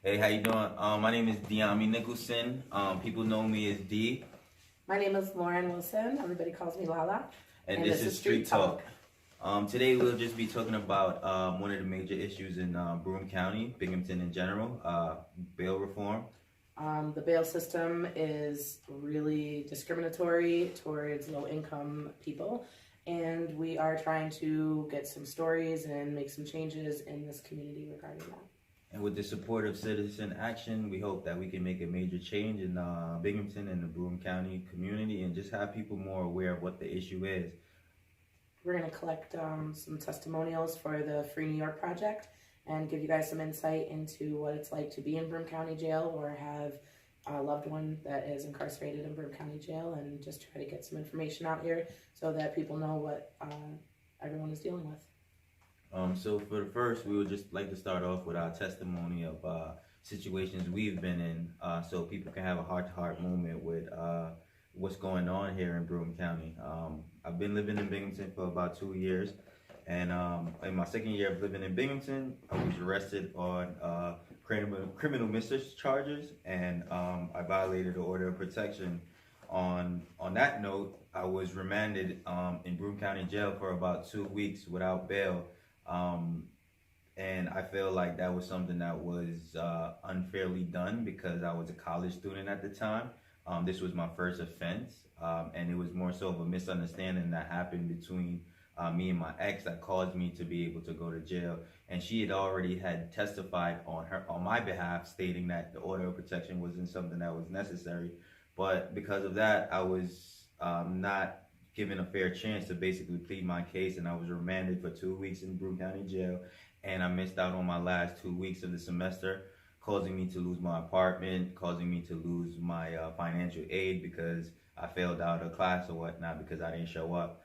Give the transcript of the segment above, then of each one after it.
Hey, how you doing? My name is Deami Nicholson. People know me as Dee, My name is Lauren Wilson. Everybody calls me LaLa. and this is Street Talk. Today we'll just be talking about one of the major issues in Broome County, Binghamton in general, bail reform. The bail system is really discriminatory towards low-income people, and we are trying to get some stories and make some changes in this community regarding that. And with the support of Citizen Action, we hope that we can make a major change in Binghamton and the Broome County community and just have people more aware of what the issue is. We're going to collect some testimonials for the Free New York Project and give you guys some insight into what it's like to be in Broome County Jail or have a loved one that is incarcerated in Broome County Jail, and just try to get some information out here so that people know what everyone is dealing with. So for the first, we would just like to start off with our testimony of situations we've been in, so people can have a heart-to-heart moment with what's going on here in Broome County. I've been living in Binghamton for about 2 years, and in my second year of living in Binghamton, I was arrested on criminal mischief charges, and I violated the order of protection. On that note, I was remanded in Broome County Jail for about 2 weeks without bail. And I feel like that was something that was unfairly done because I was a college student at the time. This was my first offense, and it was more so of a misunderstanding that happened between me and my ex that caused me to be able to go to jail. And she had already had testified on my behalf, stating that the order of protection wasn't something that was necessary. But because of that, I was not given a fair chance to basically plead my case, and I was remanded for 2 weeks in Broome County Jail, and I missed out on my last 2 weeks of the semester, causing me to lose my apartment, causing me to lose my financial aid because I failed out of class or whatnot because I didn't show up.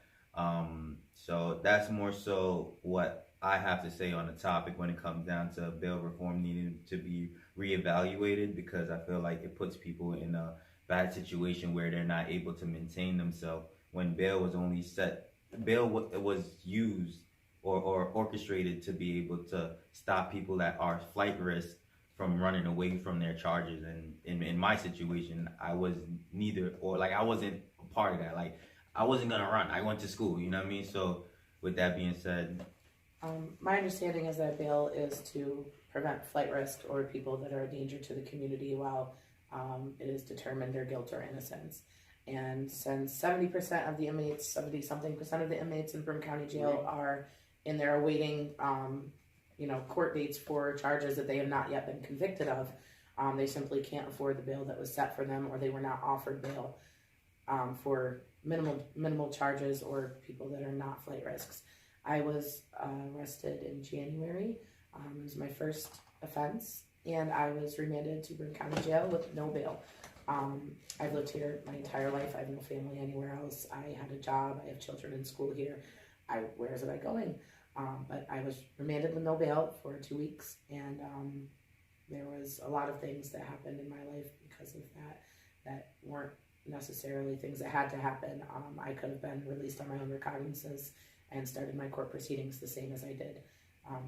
So that's more so what I have to say on the topic when it comes down to bail reform needing to be reevaluated, because I feel like it puts people in a bad situation where they're not able to maintain themselves. When bail was only set, bail was used or orchestrated to be able to stop people that are flight risk from running away from their charges. And in my situation, I was neither, or like I wasn't a part of that. Like I wasn't gonna run. I went to school, you know what I mean? So with that being said, my understanding is that bail is to prevent flight risk or people that are a danger to the community while it is determined their guilt or innocence. And since 70% of the inmates, 70-something% of the inmates in Broome County Jail are in there awaiting, court dates for charges that they have not yet been convicted of, they simply can't afford the bail that was set for them, or they were not offered bail for minimal charges or people that are not flight risks. I was arrested in January. It was my first offense, and I was remanded to Broome County Jail with no bail. I've lived here my entire life. I have no family anywhere else. I had a job. I have children in school here. Where is I going? But I was remanded with no bail for 2 weeks, and there was a lot of things that happened in my life because of that weren't necessarily things that had to happen. I could have been released on my own recognizance and started my court proceedings the same as I did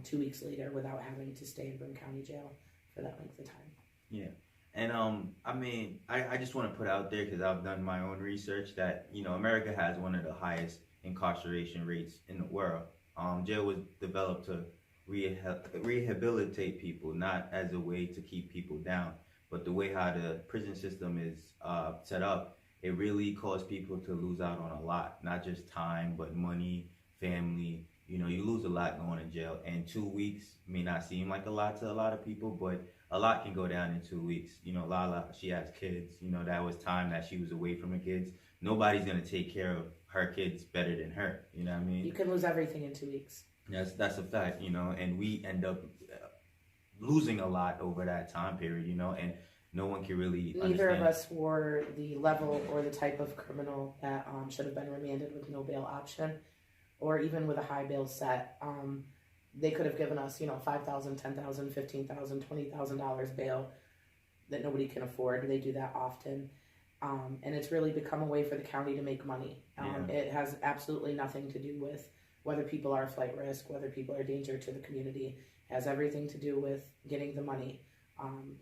2 weeks later without having to stay in Broome County Jail for that length of time. yeah. And I just want to put out there, because I've done my own research, that America has one of the highest incarceration rates in the world. Jail was developed to rehabilitate people, not as a way to keep people down. But the way how the prison system is set up, it really caused people to lose out on a lot, not just time, but money, family. You lose a lot going to jail, and 2 weeks may not seem like a lot to a lot of people, but a lot can go down in 2 weeks. LaLa, she has kids. That was time that she was away from her kids. Nobody's gonna take care of her kids better than her. You know what I mean? You can lose everything in 2 weeks. That's a fact. And we end up losing a lot over that time period. And no one can really Neither understand. of us were the level or the type of criminal that should have been remanded with no bail option, or even with a high bail set. They could have given us, $5,000, $10,000, $15,000, $20,000 bail that nobody can afford. They do that often. And it's really become a way for the county to make money. It has absolutely nothing to do with whether people are flight risk, whether people are a danger to the community. It has everything to do with getting the money.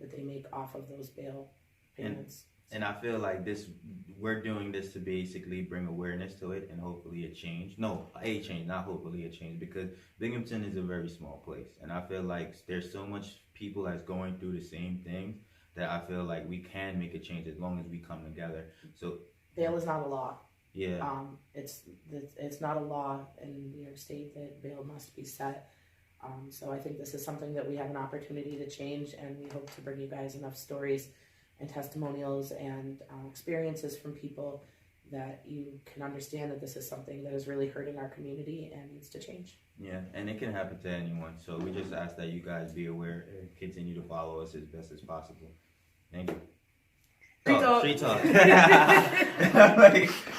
that they make off of those bail payments. And I feel like we're doing this to basically bring awareness to it and hopefully a change. No, a change, not hopefully a change, because Binghamton is a very small place. And I feel like there's so much people that's going through the same things that I feel like we can make a change as long as we come together. So bail is not a law. Yeah. It's not a law in New York State that bail must be set. So I think this is something that we have an opportunity to change, and we hope to bring you guys enough stories and testimonials and experiences from people that you can understand that this is something that is really hurting our community and needs to change. Yeah, and it can happen to anyone. So we just ask that you guys be aware and continue to follow us as best as possible. Thank you. TREET Talk. TREET Talk.